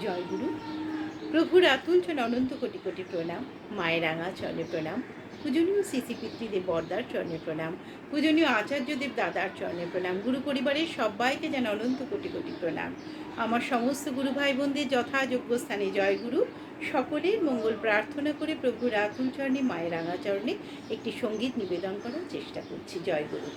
জয় গুরু। প্রভুর আতুল চরণে অনন্ত কোটি কোটি প্রণাম। মায়ের রাঙা চরণে প্রণাম। পূজনীয় শ্রী পিতৃদেব বরদার চরণে প্রণাম। পূজনীয় আচার্যদেব দাদার চরণে প্রণাম। গুরু পরিবারের সবাইকে যেন অনন্ত কোটি কোটি প্রণাম। আমার সমস্ত গুরু ভাই বোনদের যথাযোগ্য স্থানে জয় গুরু। সকলের মঙ্গল প্রার্থনা করে প্রভুর আতুল চরণে মায়ের রাঙা চরণে একটি সঙ্গীত নিবেদন করার চেষ্টা করছি। জয় গুরু।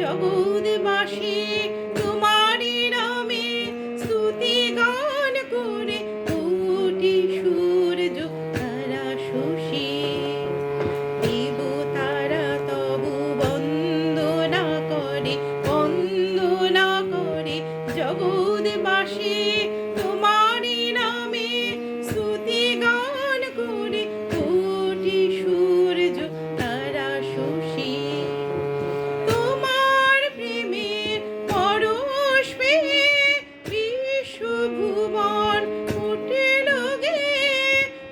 জগৎবাসী তোমারি নামে স্তুতি গান করে কোটি সূর্য তারা শশী দেবতারা তবু বন্দনা করে জগৎবাসী তোমারি নামে স্তুতি গান করে কোটি সূর্য তারা শশী ভুবন উঠিল গে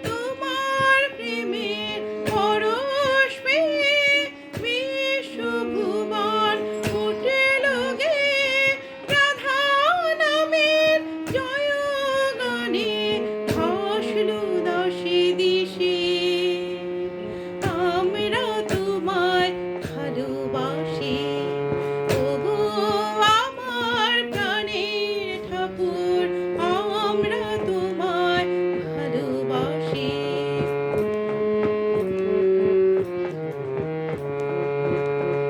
তোমার প্রেমের পরশ পেয়ে বিশ্বভুবন উঠিল গে রাধা নামের জয় গানে ভাসল দশে দিশে আমরা তোমায় ভালোবাসি ওগো আমার প্রাণের ঠাকুর আমরা তোমায় ভালোবাসি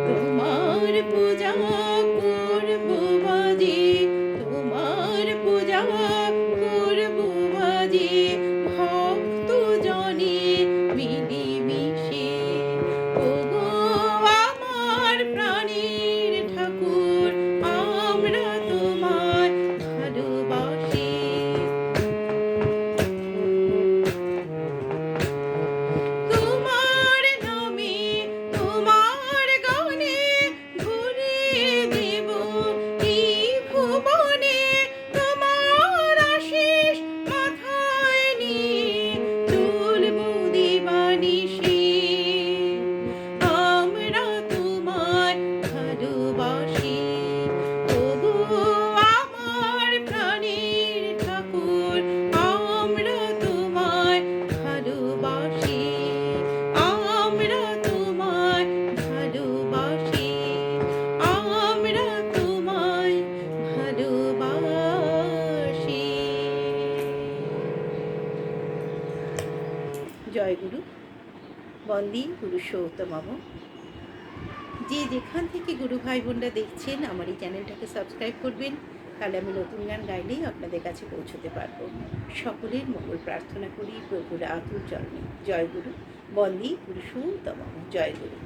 তোমার পূজা করব বাজে তোমার পূজা করব বাজে ভক্ত জনে মিলেমিশে ওগো আমার প্রাণের ঠাকুর আমরা তোমায় ভালোবাসি তোমার নামে তোমার গানে ভরিয়ে দেব এই ভুবনে তোমার আশিস মাথায় নিয়ে চলব দিবানিশি আমরা তোমায় ভালোবাসি ওগো আমার প্রাণের ঠাকুর আমরা তোমায় ভালোবাসি আমরা তোমায় ভালোবাসি আমরা তোমায় ভালোবাসি। জয় গুরু। বন্দে পুরুষোত্তমম। যে যেখান থেকে গুরু ভাই বোনরা দেখছেন আমার এই চ্যানেলটাকে সাবস্ক্রাইব করবেন, তাহলে আমি নতুন গান গাইলেই আপনাদের কাছে পৌঁছতে পারবো। সকলের মঙ্গল প্রার্থনা করি প্রভুর আতুল চরণে। জয় গুরু। বন্দে পুরুষোত্তমম। জয় গুরু।